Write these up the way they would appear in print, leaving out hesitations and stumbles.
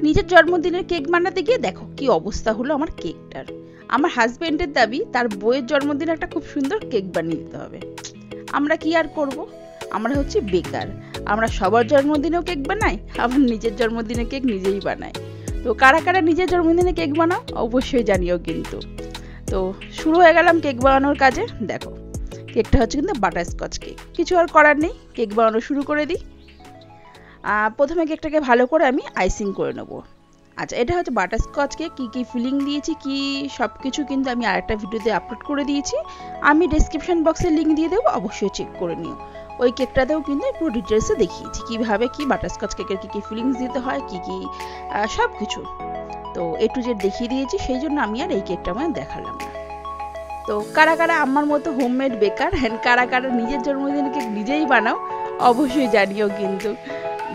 নিজের জন্মদিনের কেক বানাতে গিয়ে দেখো কি অবস্থা হলো আমার কেকটার। আমার হাজবেন্ডের দাবি তার বউয়ের জন্মদিনে একটা খুব সুন্দর কেক বানিয়ে দিতে হবে। আমরা কি আর করব, আমরা হচ্ছে বেকার। আমরা সবার জন্মদিনেও কেক বানাই, আবার নিজের জন্মদিনে কেক নিজেই বানাই। তো কারা কারা নিজের জন্মদিনে কেক বানাও অবশ্যই জানিও কিন্তু। তো শুরু হয়ে গেলাম কেক বানানোর কাজে। দেখো কেকটা হচ্ছে কিন্তু বাটারস্কচ কেক, কিছু আর করার নেই, কেক বানানো শুরু করে দিই। প্রথমে কেকটাকে ভালো করে আমি আইসিং করে নেব। আচ্ছা, এটা হচ্ছে বাটারস্কচ কেক, কী কী ফিলিং দিয়েছি কি সব কিছু কিন্তু আমি আরেকটা ভিডিওতে আপলোড করে দিয়েছি। আমি ডেসক্রিপশন বক্সে লিঙ্ক দিয়ে দেবো, অবশ্যই চেক করে নিও। ওই কেকটাতেও কিন্তু পুরো ডিটেলসে দেখিয়েছি কীভাবে কি বাটারস্কচ কেকের কী কী ফিলিংস দিতে হয়, কী কী সব কিছু। তো এ টু জেড দেখিয়ে দিয়েছি, সেই জন্য আমি আর এই কেকটা মানে দেখালাম না। তো কারা কারা আমার মতো হোমমেড বেকার অ্যান্ড কারা কারা নিজের জন্মদিনে কেক নিজেই বানাও অবশ্যই জানিও কিন্তু।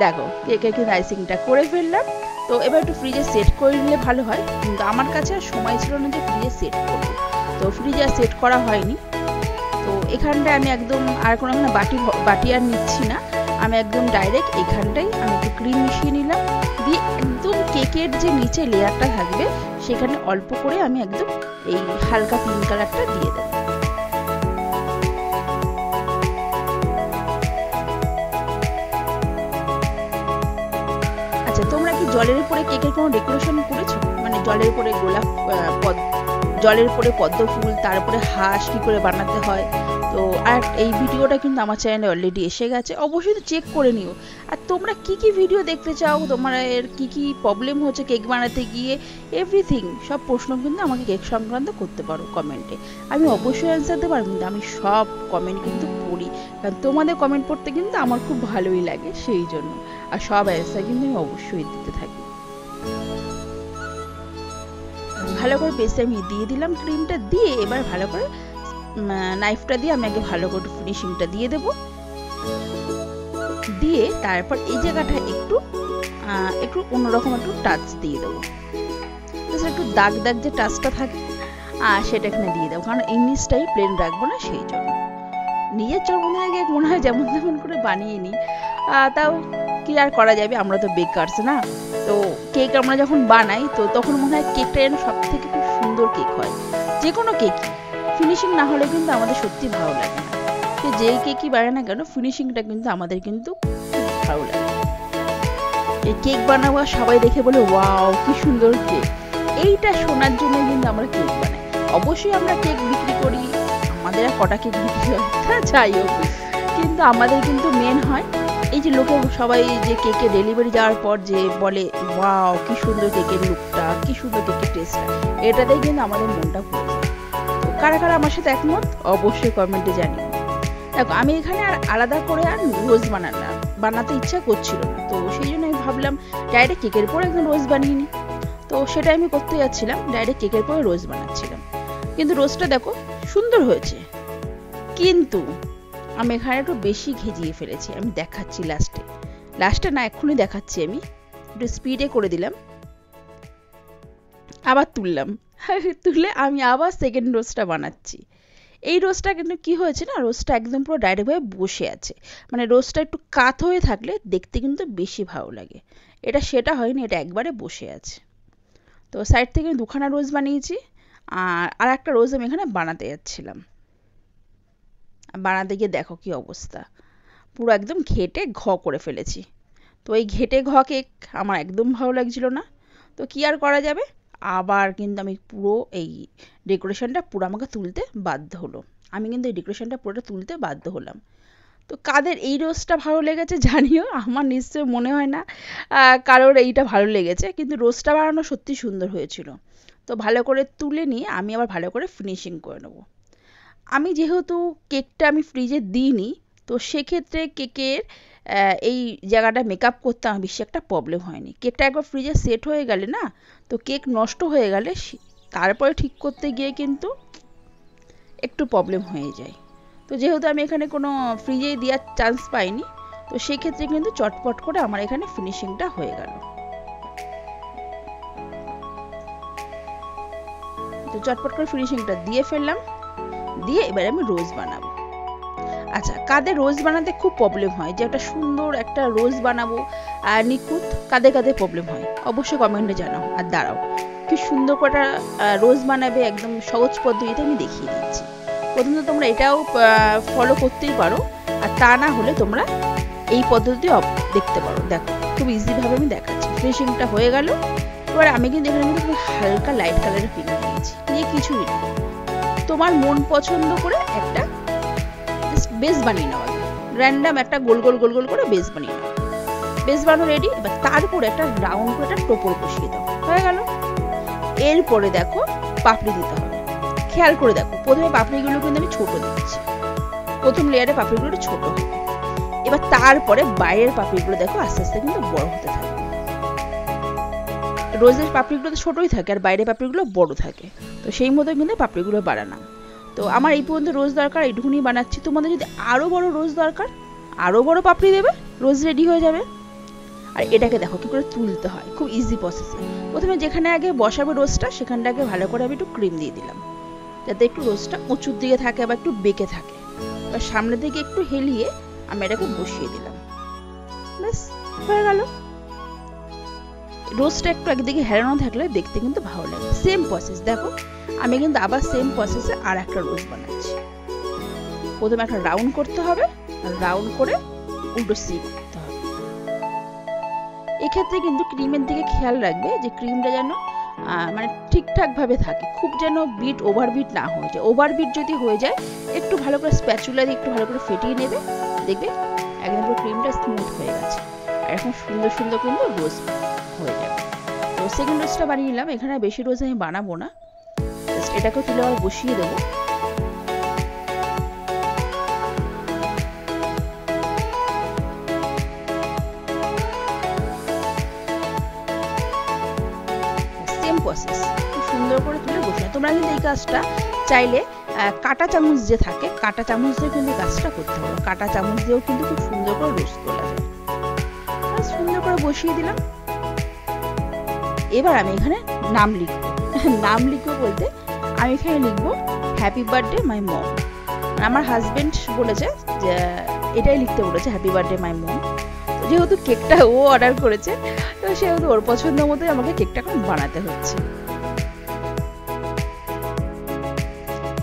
দেখো কেকের কিন্তু আইসিংটা করে ফেললাম। তো এবার একটু ফ্রিজে সেট করে নিলে ভালো হয়, কিন্তু আমার কাছে আর সময় ছিল না যে ফ্রিজে সেট করবো, তো ফ্রিজে আর সেট করা হয়নি। তো এখানটায় আমি একদম আর কোনো বাটি আর নিচ্ছি না, আমি একদম ডাইরেক্ট এখানটাই আমি একটু ক্রিম মিশিয়ে নিলাম, দিয়ে একদম কেকের যে নিচে লেয়ারটা থাকবে সেখানে অল্প করে আমি একদম এই হালকা পিঙ্ক কালারটা দিয়ে দেবো। আচ্ছা, তোমরা কি জলের উপরে কেকের কোনো ডেকোরেশন করেছো? মানে জলের উপরে গোলাপ, জলের উপরে পদ্ম ফুল, তারপরে হাঁস কি করে বানাতে হয়। তো আর এই ভিডিওটা কিন্তু আমার চ্যানেলে অলরেডি এসে গেছে, অবশ্যই তো চেক করে নিও। আর তোমরা কি কি ভিডিও দেখতে চাও, তোমার কি কি প্রবলেম হচ্ছে কেক বানাতে গিয়ে, এভরিথিং সব প্রশ্ন কিন্তু আমাকে কেক সংক্রান্ত করতে পারো কমেন্টে, আমি অবশ্যই অ্যান্সার দিতে পারবো। কিন্তু আমি সব কমেন্ট কিন্তু পড়ি, কারণ তোমাদের কমেন্ট পড়তে কিন্তু আমার খুব ভালোই লাগে সেই জন্য। আর সব অ্যান্সার কিন্তু আমি অবশ্যই দিতে থাকি। ভালো করে পেস্টে আমি দিয়ে দিলাম ক্রিমটা, দিয়ে এবার ভালো করে নাইফটা দিয়ে আমি আগে ভালো করে ফিনিশিংটা দিয়ে দেব। দিয়ে তারপর এই জায়গাটা একটু একটু অন্যরকম একটু টাচ দিয়ে দেবো, একটু দাগ দাগ যে টাচটা থাকে সেটা এখানে দিয়ে দেবো, কারণ এই নিচটাই প্লেন রাখবো না সেই জন্য। নিজের জন্মদিনে কেক মনে হয় যেমন তেমন করে বানিয়ে নিই, তাও কি আর করা যাবে, আমরা তো বেকারস না। তো কেক আমরা যখন বানাই তো তখন মনে হয় কেকটা যেন সব থেকে খুব সুন্দর কেক হয়। যে কোনো কেকই ফিনিশিং না হলে কিন্তু আমাদের সত্যি ভালো লাগে না, তো যেই কেকই বানায় না কেন ফিনিশিংটা কিন্তু আমাদের কিন্তু খুব ভালো লাগে। এই কেক বানাবো সবাই দেখে বলে ওয়াও কি সুন্দর কেক, এইটা শোনার জন্য কিন্তু আমরা কেক বানাই। অবশ্যই আমরা কেক বিক্রি করি, আমাদের আর কটা কেক বিক্রি হয় যাই হোক, কিন্তু আমাদের কিন্তু মেন হয় এই যে লোকে সবাই যে কেকে ডেলিভারি যাওয়ার পর যে বলে ওয়াও কি সুন্দর কেকের লুকটা, কি সুন্দর কেকের টেস্টটা, এটাতেই কিন্তু আমাদের মনটা ভরে যায়। তো কারা কারা আমার সাথে একমত অবশ্যই কমেন্টে জানিও। দেখো আমি এখানে আর আলাদা করে আর রোজ বানাতে ইচ্ছা করছিল না, তো সেই জন্য আমি ভাবলাম ডাইরেক্ট কেকের পরে একদম রোজ বানিয়ে নিই। তো সেটা আমি করতে যাচ্ছিলাম, ডাইরেক্ট কেকের পরে রোজ বানাচ্ছিলাম। কিন্তু রোজটা দেখো সুন্দর হয়েছে, কিন্তু আমি এখানে একটু বেশি ঘেজিয়ে ফেলেছি, আমি দেখাচ্ছি লাস্টে না এক্ষুনি দেখাচ্ছি। আমি একটু স্পিডে করে দিলাম, আবার তুলে আমি আবার সেকেন্ড রোজটা বানাচ্ছি। এই রোজটা কিন্তু কি হয়েছে না, রোজটা একদম পুরো ডাইরেক্টভাবে বসে আছে, মানে রোজটা একটু কাত হয়ে থাকলে দেখতে কিন্তু বেশি ভালো লাগে, এটা সেটা হয়নি, এটা একবারে বসে আছে। তো সাইড থেকে দুখানা রোজ বানিয়েছি, আর একটা রোজ আমি এখানে বানাতে যাচ্ছিলাম। বানাতে গিয়ে দেখো কি অবস্থা, পুরো একদম ঘেটে করে ফেলেছি। তো এই ঘেটে কেক আমার একদম ভালো লাগছিল না, তো কি আর করা যাবে, আবার কিন্তু আমি পুরো এই ডেকোরেশনটা পুরো আমাকে তুলতে বাধ্য হলো, আমি কিন্তু এই ডেকোরেশনটা পুরোটা তুলতে বাধ্য হলাম। তো কাদের এই রোজটা ভালো লেগেছে জানিও, আমার নিশ্চয়ই মনে হয় না কারোর এইটা ভালো লেগেছে, কিন্তু রোজটা বানানো সত্যি সুন্দর হয়েছিল। তো ভালো করে তুলে নিয়ে আমি আবার ভালো করে ফিনিশিং করে নেবো। আমি যেহেতু কেকটা আমি ফ্রিজে দিইনি, তো সেক্ষেত্রে কেকের এই জায়গাটা মেকআপ করতে আমার বেশি একটা প্রবলেম হয়নি। কেকটা একবার ফ্রিজে সেট হয়ে গেলে না, তো কেক নষ্ট হয়ে গেলে তারপরে ঠিক করতে গিয়ে কিন্তু একটু প্রবলেম হয়ে যায়। তো যেহেতু আমি এখানে কোনো ফ্রিজে দেওয়ার চান্স পাইনি, তো সেক্ষেত্রে কিন্তু চটপট করে আমার এখানে ফিনিশিংটা হয়ে গেল। তো চটপট করে ফিনিশিংটা দিয়ে ফেললাম, দিয়ে এবারে আমি রোজ বানাবো। আচ্ছা, কাদের রোজ বানাতে খুব প্রবলেম হয়, যে একটা সুন্দর একটা রোজ বানাবো আর নিখুঁত, কাদের প্রবলেম হয় অবশ্যই কমেন্টে জানাও। আর দাঁড়াও, কি সুন্দর করে রোজ বানাবে একদম সহজ পদ্ধতিতে আমি দেখিয়ে দিচ্ছি। প্রথমত তোমরা এটাও ফলো করতেই পারো, আর তা না হলে তোমরা এই পদ্ধতি দেখতে পারো। দেখো খুব ইজিভাবে আমি দেখাচ্ছি। ফিনিশিংটা হয়ে গেল। এবার আমি কিন্তু এখানে কিন্তু হালকা লাইট কালারের ক্রিম নিয়েছি, নিয়ে কিছুই না, তোমার মন পছন্দ করে একটা বেস বানিয়ে নেওয়া, র্যান্ডাম একটা গোল গোল গোল গোল করে বেস বানিয়ে নাও। বেস বানানো রেডি। এবার তার উপরে একটা রাউন্ড করে একটা টোপর বসিয়ে দাও, হয়ে গেল। এরপরে দেখো পাপড়ি দিতে হবে। খেয়াল করে দেখো, প্রথমে পাপড়িগুলো কিন্তু আমি ছোট দিচ্ছি, প্রথম লেয়ারে পাপড়িগুলো ছোট হবে। এবার তারপরে বাইরের পাপড়িগুলো দেখো আস্তে আস্তে কিন্তু বড় হতে থাকে। রোজের পাপড়িগুলো তো ছোটই থাকে আর বাইরের পাপড়িগুলো বড় থাকে, তো সেই মতো কিন্তু পাপড়িগুলো বাড়ানো। তো আমার এই পর্যন্ত রোজ দরকার, এইটুকুনি বানাচ্ছি। তোমাদের যদি আরো বড় রোজ দরকার, আরো বড় পাপড়ি দেবে, রোজ রেডি হয়ে যাবে। আর এটাকে দেখো কি করে তুলতে হয়, খুব ইজি প্রসেসে। প্রথমে যেখানে আগে বসাবে রোজটা, সেখানটাকে ভালো করে আমি একটু ক্রিম দিয়ে দিলাম, যাতে একটু রোজটা উঁচুর দিকে থাকে বা একটু বেঁকে থাকে। এবার সামনের দিকে একটু হেলিয়ে আমি এটাকে বসিয়ে দিলাম, ব্যাস হয়ে গেল। রোজটা একটু একদিকে হেলানো থাকলে দেখতে কিন্তু ভালো লাগে। সেম প্রসেস দেখো, আমি কিন্তু আবার সেম প্রসেসে আর একটা রোজ বানাচ্ছি। প্রথমে একটা রাউন্ড করতে হবে, আর রাউন্ড করে উল্টো সি করতে হবে। এক্ষেত্রে কিন্তু ক্রিমের দিকে খেয়াল রাখবে যে ক্রিমটা যেন মানে ঠিকঠাক ভাবে থাকে, খুব যেন বিট ওভারবিট না হয়ে যায়। ওভারবিট যদি হয়ে যায়, একটু ভালো করে স্প্যাচুলা দিয়ে একটু ভালো করে ফেটিয়ে নেবে, দেখবে একদম পুরো ক্রিমটা স্মুথ হয়ে গেছে। আর এখন সুন্দর সুন্দর কিন্তু রোজ হয়ে যাবে। তো সেকেন্ড রোজটা বানিয়ে নিলাম। এখানে বেশি রোজ আমি বানাবো না, জাস্ট এটাকে তুলে আবার বসিয়ে দেবো। সেম প্রসেস, খুব সুন্দর করে তুলে বসিয়ে। তোমরা কিন্তু এই কাজটা চাইলে কাঁটা চামচ যে থাকে, কাঁটা চামচ দিয়ে কিন্তু কাজটা করতে পারো। কাঁটা চামচ দিয়েও কিন্তু খুব সুন্দর করে রোজ তোলা যায়। সুন্দর করে বসিয়ে দিলাম। এবার আমি এখানে নাম লিখবো। নাম লিখবো বলতে আমি এখানে লিখবো হ্যাপি বার্থডে মাই মম। আমার হাজবেন্ড বলেছে যে এটাই লিখতে বলেছে, হ্যাপি বার্থডে মাই মম। যেহেতু কেকটা ও অর্ডার করেছে, তো সেহেতু ওর পছন্দ মতোই আমাকে কেকটা এখন বানাতে হচ্ছে।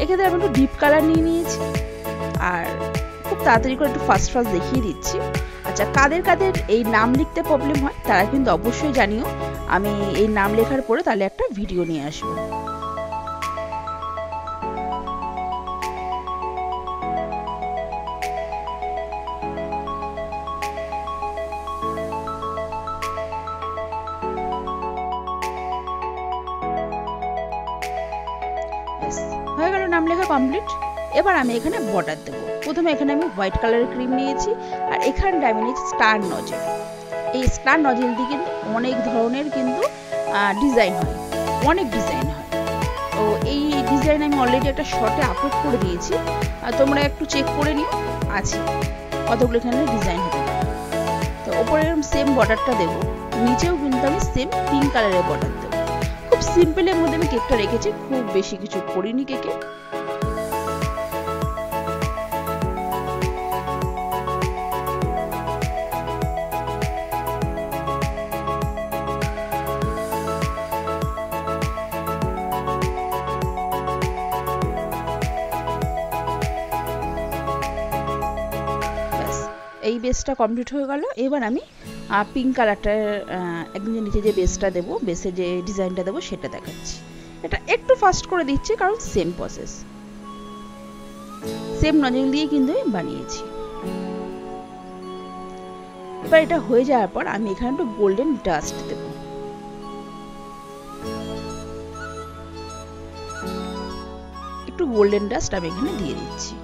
এক্ষেত্রে আমি একটু ডিপ কালার নিয়ে নিয়েছি, আর খুব তাড়াতাড়ি করে একটু ফাস্ট ফাস্ট দেখিয়ে দিচ্ছি। আচ্ছা, কাদের কাদের এই নাম লিখতে প্রবলেম হয় তারা কিন্তু অবশ্যই জানিও, আমি এই নাম লেখার পরে তাহলে একটা ভিডিও নিয়ে আসবো। হয়ে গেল নাম লেখা কমপ্লিট। এবার আমি এখানে বর্ডার দেবো। প্রথমে এখানে আমি হোয়াইট কালারের ক্রিম নিয়েছি, আর এখানটা আমি নিয়েছি স্টার নজেল। এই স্টার নজেল দিয়ে কিন্তু অনেক ধরনের কিন্তু ডিজাইন হয়, অনেক ডিজাইন হয়। তো এই ডিজাইন আমি অলরেডি একটা শর্টে আপলোড করে দিয়েছি, আর তোমরা একটু চেক করে নিও আছে কতগুলো এখানে ডিজাইন হতে পারে। তো ওপরে সেম বর্ডারটা দেবো, নিচেও কিন্তু আমি সেম পিঙ্ক কালারের বর্ডার দেবো। খুব সিম্পলের মধ্যে আমি কেকটা রেখেছি, খুব বেশি কিছু করিনি কেকে। এই বেসটা কমপ্লিট হয়ে গেল। এবার আমি পিঙ্ক কালারটার একদম নিচে যে বেসটা দেবো, বেসে যে ডিজাইনটা দেবো সেটা দেখাচ্ছি। এটা একটু ফাস্ট করে দিচ্ছি কারণ সেম প্রসেস, সেম নজেল দিয়ে কিন্তু আমি বানিয়েছি। এবার এটা হয়ে যাওয়ার পর আমি এখানে একটু গোল্ডেন ডাস্ট দেবো। একটু গোল্ডেন ডাস্ট আমি এখানে দিয়ে দিচ্ছি।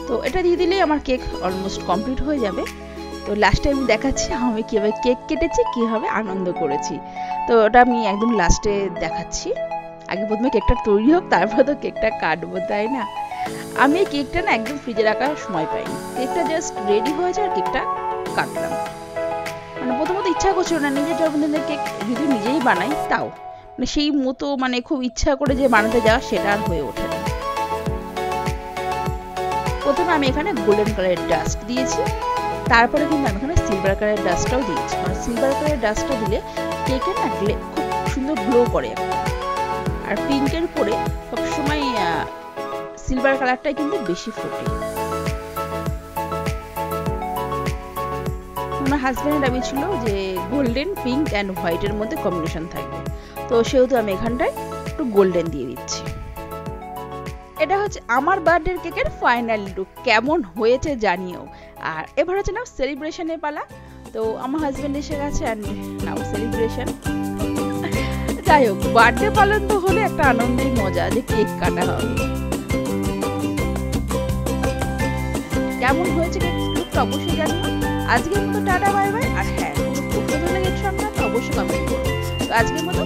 তো এটা দিয়ে দিলেই আমার কেক অলমোস্ট কমপ্লিট হয়ে যাবে। তো লাস্টে আমি দেখাচ্ছি আমি কীভাবে কেক কেটেছি, কীভাবে আনন্দ করেছি। তো ওটা আমি একদম লাস্টে দেখাচ্ছি। আগে প্রথমে কেকটা তৈরি হোক, তারপর তো কেকটা কাটবো, তাই না? আমি এই কেকটা না একদম ফ্রিজে রাখার সময় পাইনি। কেকটা জাস্ট রেডি হয়েছে আর কেকটা কাটলাম। মানে প্রথমত ইচ্ছা করছিল না নিজের জন্মদিনের কেক যদি নিজেই বানাই, তাও মানে সেই মতো মানে খুব ইচ্ছা করে যে বানাতে যাওয়া সেটা আর হয়ে ওঠে না। প্রথমে আমি এখানে গোল্ডেন কালারের ডাস্ট দিয়েছি, তারপরে কিন্তু আমি এখানে সিলভার কালারের ডাস্টটাও দিয়েছি, কারণ সিলভার কালারের ডাস্টটা দিলে কেকে না খুব সুন্দর গ্লো করে একটা। আর পিঙ্কের উপরে সবসময় সিলভার কালারটাই কিন্তু বেশি ফোটে। আমার হাজব্যান্ডের দাবি ছিল যে গোল্ডেন, পিঙ্ক অ্যান্ড হোয়াইটের মধ্যে কম্বিনেশন থাকবে, তো সেহেতু আমি এখানটায় একটু গোল্ডেন দিয়ে দিচ্ছি। এটা হচ্ছে আমার বার্থডে কেকের ফাইনাল লুক। কেমন হয়েছে জানিও। আর এবার হচ্ছে নাও সেলিব্রেশনের পালা। তো আমার হাজব্যান্ড এসে গেছে, অ্যান্ড নাও সেলিব্রেশন। যাই হোক, বার্থডে পালন তো হলে একটা আনন্দের মজা যে কেক কাটা হবে। কেমন হয়েছে কেক লুকটা অবশ্যই জানিও। আজকের মতো টাটা বাই বাই। আর হ্যাঁ, কোনো প্রশ্ন লেগেছে আপনার তো অবশ্যই কমেন্ট করুন। তো আজকের মতো